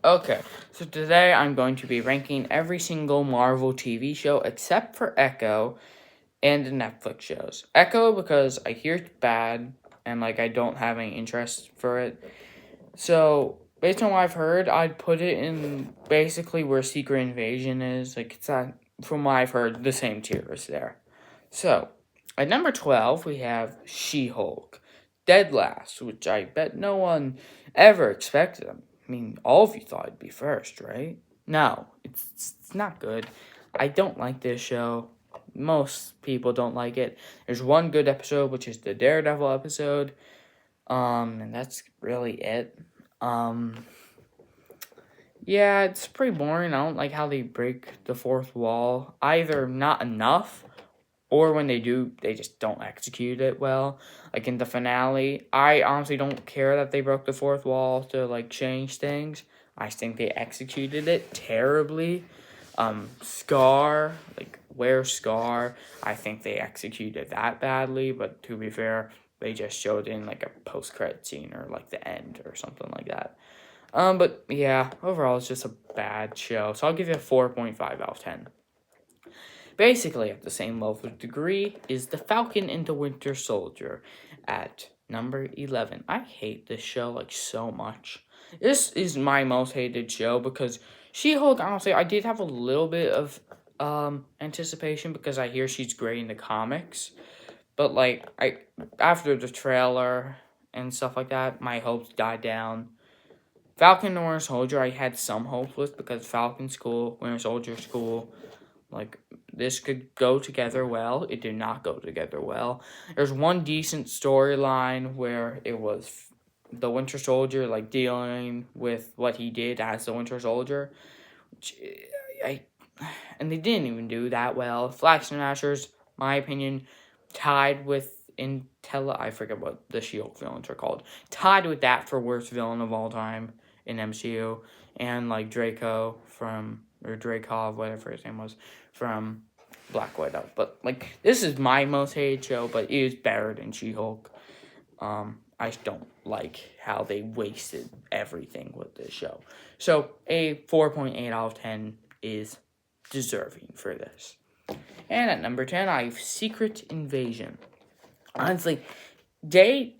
Okay, so today I'm going to be ranking every single Marvel TV show except for Echo and the Netflix shows. Echo because I hear it's bad and I don't have any interest for it. So based on what I've heard, I'd put it in basically where Secret Invasion is. It's not, from what I've heard, the same tier as there. So at number 12 we have She-Hulk, dead last, which I bet no one ever expected him. I mean, all of you thought it'd be first, right? No, it's not good. I don't like this show. Most people don't like it. There's one good episode, which is the Daredevil episode. And that's really it. Yeah, it's pretty boring. I don't like how they break the fourth wall. Either not enough, or when they do, they just don't execute it well. Like in the finale, I honestly don't care that they broke the fourth wall to change things. I think they executed it terribly. Scar, where's Scar? I think they executed that badly, but to be fair, they just showed in a post-credit scene or the end or something like that. But yeah, overall it's just a bad show. So I'll give you a 4.5 out of 10. Basically, at the same level of degree is The Falcon and the Winter Soldier at number 11. I hate this show so much. This is my most hated show because She-Hulk, honestly, I did have a little bit of anticipation because I hear she's great in the comics. But I after the trailer and stuff like that, my hopes died down. Falcon and Winter Soldier I had some hopes with because Falcon's cool, Winter Soldier's cool. This could go together well. It did not go together well. There's one decent storyline where it was the Winter Soldier dealing with what he did as the Winter Soldier, which and they didn't even do that well. Flag Smashers, my opinion, tied with I forget what the She-Hulk villains are called. Tied with that for worst villain of all time in MCU, and Draco or Dreykov, whatever his name was, from Black Widow. But this is my most hated show, but it is better than She-Hulk. I just don't like how they wasted everything with this show. So a 4.8 out of 10 is deserving for this. And at number 10, I have Secret Invasion. Honestly,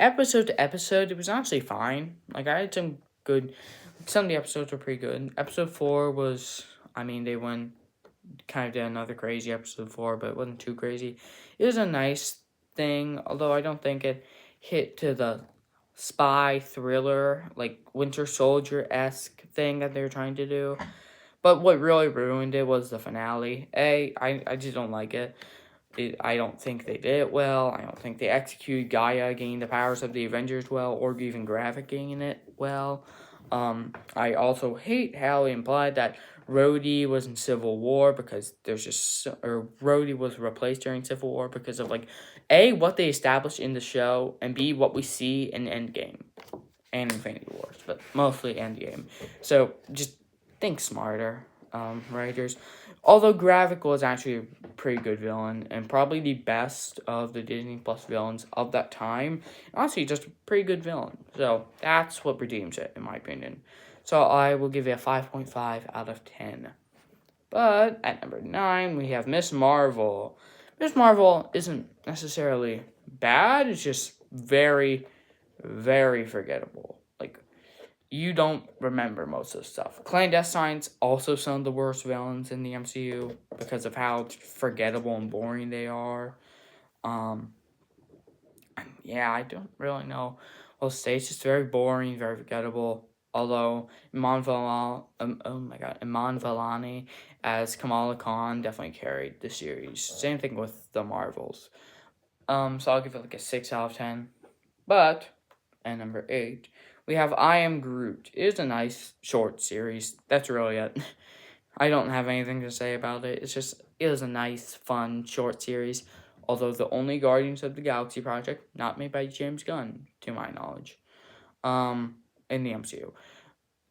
episode to episode, it was honestly fine. I had some of the episodes were pretty good. Episode 4 was, they went, kind of did another crazy episode 4, but it wasn't too crazy. It was a nice thing, although I don't think it hit to the spy thriller, Winter Soldier-esque thing that they were trying to do. But what really ruined it was the finale. I just don't like it. I don't think they did it well. I don't think they executed Gaia gaining the powers of the Avengers well, or even Gravik gaining it well. I also hate how it implied that Rhodey was in Civil War because Rhodey was replaced during Civil War because of A, what they established in the show, and B, what we see in Endgame and Infinity Wars, but mostly Endgame. So just think smarter, writers. Although Gravik was actually a pretty good villain and probably the best of the Disney Plus villains of that time. Honestly, just a pretty good villain. So that's what redeems it, in my opinion. So I will give it a 5.5 out of 10. But at number 9, we have Miss Marvel. Miss Marvel isn't necessarily bad. It's just very, very forgettable. You don't remember most of the stuff. Clandestine's also some of the worst villains in the MCU because of how forgettable and boring they are. Yeah, I don't really know. Well, State's just very boring, very forgettable. Although Iman Vellani as Kamala Khan definitely carried the series. Same thing with the Marvels. So I'll give it a 6 out of 10. But at number 8, we have I Am Groot. It is a nice short series. That's really it. I don't have anything to say about it. It was a nice, fun, short series. Although the only Guardians of the Galaxy project not made by James Gunn, to my knowledge, in the MCU.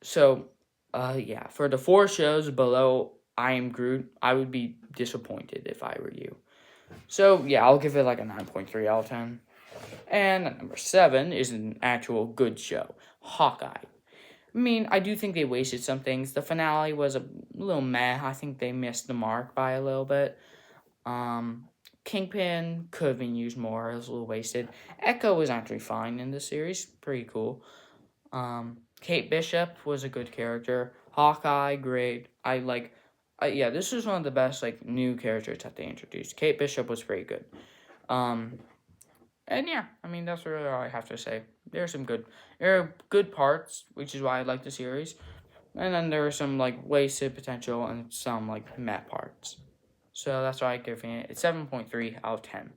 So, yeah, for the 4 shows below I Am Groot, I would be disappointed if I were you. So, yeah, I'll give it a 9.3 out of 10. And number 7 is an actual good show, Hawkeye. I mean, I do think they wasted some things. The finale was a little meh. I think they missed the mark by a little bit. Kingpin could have been used more. It was a little wasted. Echo was actually fine in the series. Pretty cool. Kate Bishop was a good character. Hawkeye, great. Yeah, this was one of the best new characters that they introduced. Kate Bishop was pretty good. And yeah, I mean that's really all I have to say. There are good parts, which is why I like the series, and then there are some wasted potential and some meh parts. So that's why I give it. It's 7.3 out of 10.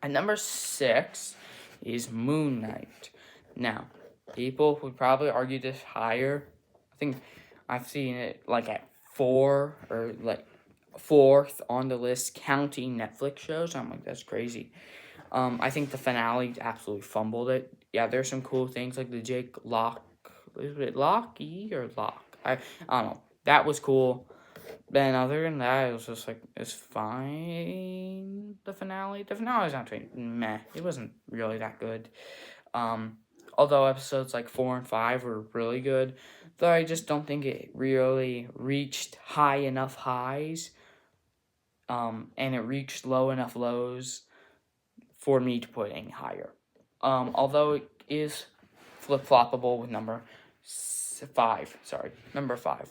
And number 6 is Moon Knight. Now, people would probably argue this higher. I think I've seen it at 4 or 4th on the list, counting Netflix shows. I'm like, that's crazy. I think the finale absolutely fumbled it. Yeah, there's some cool things like the Jake Locke. Is it Lockie or Locke? I don't know. That was cool. Then other than that, it was just it's fine. The finale was actually meh. It wasn't really that good. Although episodes 4 and 5 were really good, though I just don't think it really reached high enough highs. And it reached low enough lows for me to put any higher. Although it is flip-floppable with number 5,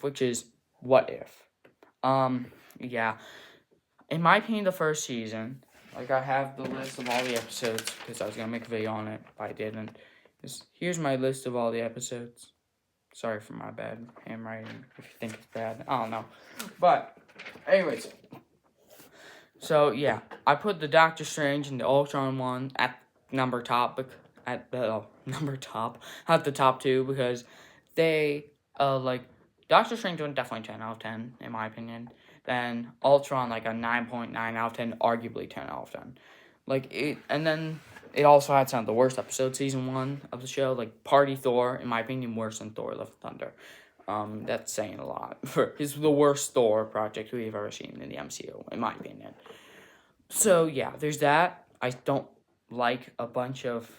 which is What If. Yeah. In my opinion, the first season, I have the list of all the episodes, because I was going to make a video on it, but I didn't. Here's my list of all the episodes. Sorry for my bad handwriting, if you think it's bad. I don't know. But, anyways. So, yeah. I put the Doctor Strange and the Ultron one at the top 2, because they, Doctor Strange one definitely 10 out of 10, in my opinion. Then Ultron, a 9.9 out of 10, arguably 10 out of 10. And then it also had some of the worst episodes, season 1 of the show, Party Thor, in my opinion, worse than Thor Love and Thunder. That's saying a lot. It's the worst Thor project we've ever seen in the MCU, in my opinion. So, yeah, there's that. I don't like a bunch of,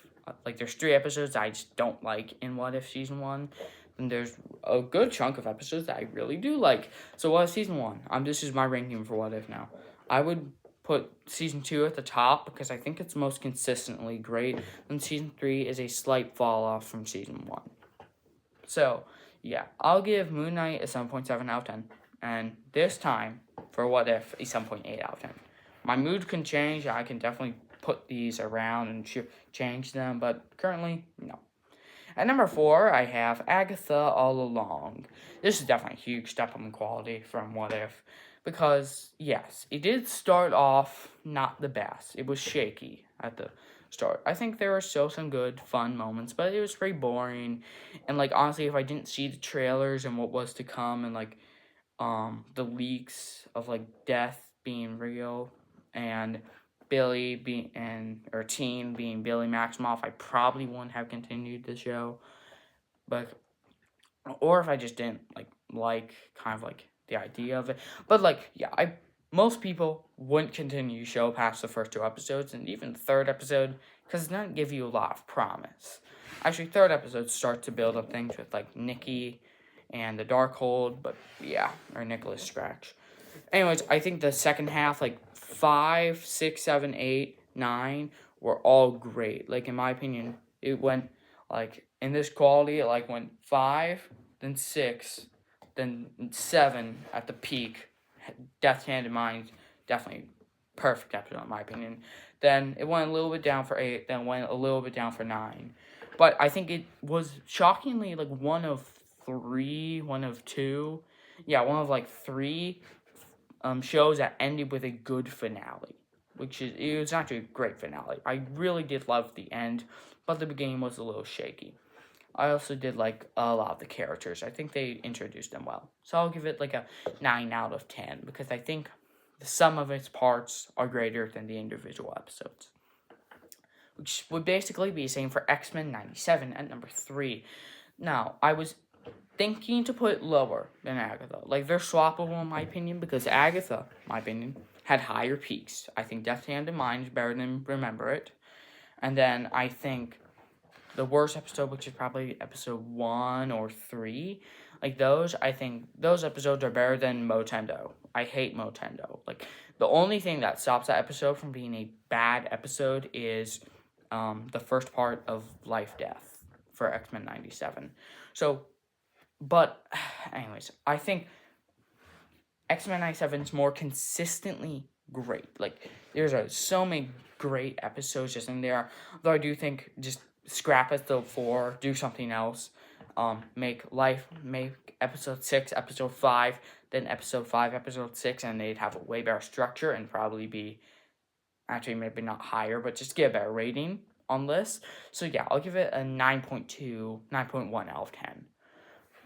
there's 3 episodes I just don't like in What If Season 1. And there's a good chunk of episodes that I really do like. So, What If Season 1? This is my ranking for What If now. I would put Season 2 at the top, because I think it's most consistently great. And Season 3 is a slight fall off from Season 1. So, yeah, I'll give Moon Knight a 7.7 out of 10. And this time, for What If, a 7.8 out of 10. My mood can change. I can definitely put these around and change them. But currently, no. At number 4, I have Agatha All Along. This is definitely a huge step up in quality from What If. Because, yes, it did start off not the best. It was shaky at the start. I think there were still some good, fun moments, but it was pretty boring. And, honestly, if I didn't see the trailers and what was to come and, the leaks of, death being real and Teen being Billy Maximoff, I probably wouldn't have continued the show. Or if I just didn't, the idea of it. But, most people wouldn't continue the show past the first 2 episodes, and even the 3rd episode, because it doesn't give you a lot of promise. Actually, 3rd episode starts to build up things with, Nikki and the Darkhold, but, yeah, or Nicholas Scratch. Anyways, I think the second half, 5, 6, 7, 8, 9, were all great. In my opinion, it went, in this quality, it, went 5, then 6, then 7 at the peak. Death Hand in Mind, definitely perfect episode in my opinion. Then it went a little bit down for 8, then went a little bit down for 9. But I think it was shockingly one of 3, one of 2. Yeah, one of 3 shows that ended with a good finale. It was actually a great finale. I really did love the end, but the beginning was a little shaky. I also did like a lot of the characters. I think they introduced them well. So I'll give it a 9 out of 10 because I think the sum of its parts are greater than the individual episodes. Which would basically be the same for X-Men 97 at number 3. Now, I was thinking to put it lower than Agatha. They're swappable in my opinion because Agatha, in my opinion, had higher peaks. I think Death Hand in Mind is better than Remember It. And then I think the worst episode, which is probably episode 1 or 3, like those, I think those episodes are better than Motendo. I hate Motendo. Like, the only thing that stops that episode from being a bad episode is the first part of Life Death for X-Men 97. So, but, anyways, I think X-Men 97 is more consistently great. Like, there's so many great episodes just in there. Though I do think just scrap episode 4, do something else. Make episode 6, episode 5, then episode 5, episode 6, and they'd have a way better structure and probably be, actually maybe not higher, but just get a better rating on this. So yeah, I'll give it a 9.2, 9.1 out of 10.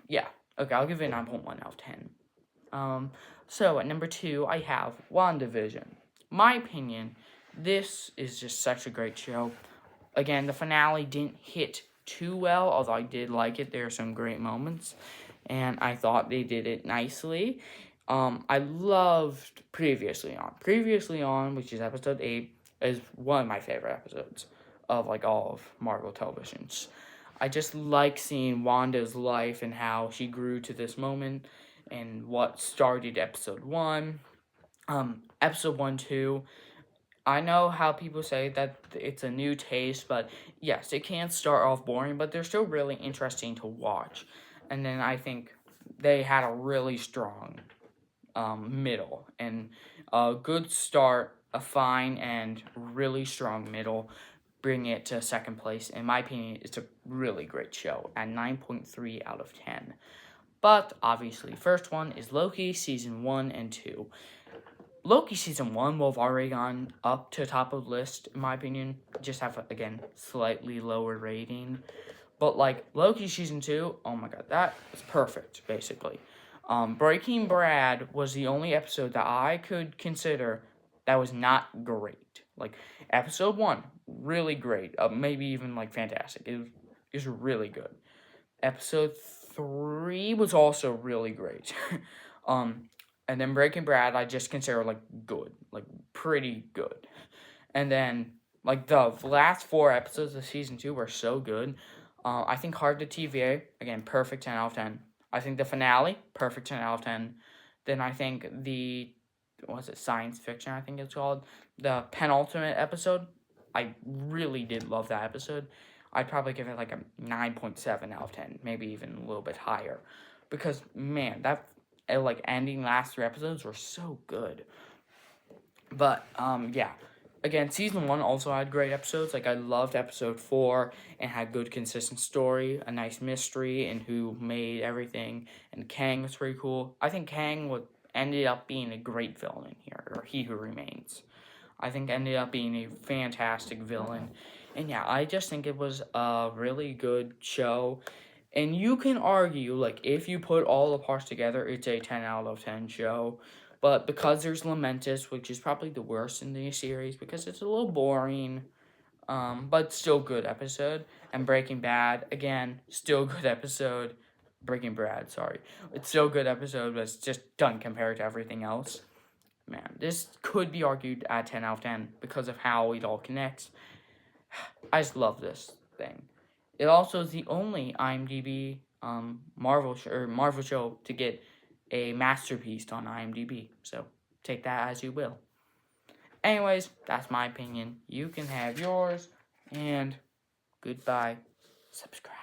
Yeah, okay, I'll give it a 9.1 out of 10. So at number 2, I have WandaVision. My opinion, this is just such a great show. Again, the finale didn't hit too well, although I did like it. There are some great moments, and I thought they did it nicely. I loved Previously On, which is episode 8, is one of my favorite episodes of like all of Marvel televisions. I just like seeing Wanda's life and how she grew to this moment and what started episode 1. Episode 1, 2. I know how people say that it's a new taste, but yes, it can start off boring, but they're still really interesting to watch. And then I think they had a really strong middle and a good start, a fine and really strong middle. Bring it to second place. In my opinion, it's a really great show at 9.3 out of 10. But obviously, first one is Loki season 1 and 2. Loki season 1 will have already gone up to top of the list, in my opinion. Just have, again, slightly lower rating. But, like, Loki season 2, oh my god, that was perfect, basically. Breaking Bad was the only episode that I could consider that was not great. Like, episode 1, really great. Maybe even, like, fantastic. It was really good. Episode 3 was also really great. And then Breaking Bad, I just consider, like, good. Like, pretty good. And then, like, the last 4 episodes of season 2 were so good. I think Hard to TVA, again, perfect 10 out of 10. I think the finale, perfect 10 out of 10. Then I think science fiction, I think it's called. The penultimate episode, I really did love that episode. I'd probably give it like a 9.7 out of 10, maybe even a little bit higher. Because, man, that like ending last 3 episodes were so good. But yeah, again, season 1 also had great episodes. Like, I loved episode 4 and had good consistent story, a nice mystery, and who made everything. And Kang was pretty cool. I think Kang ended up being a great villain here, or He Who Remains. I think ended up being a fantastic villain. And yeah, I just think it was a really good show. And you can argue, like, if you put all the parts together, it's a 10 out of 10 show. But because there's Lamentus, which is probably the worst in the series, because it's a little boring, but still good episode. And Breaking Bad, again, still good episode. Breaking Bad, sorry. It's still good episode, but it's just done compared to everything else. Man, this could be argued at 10 out of 10 because of how it all connects. I just love this thing. It also is the only IMDb Marvel show to get a masterpiece on IMDb. So take that as you will. Anyways, that's my opinion. You can have yours, and goodbye. Subscribe.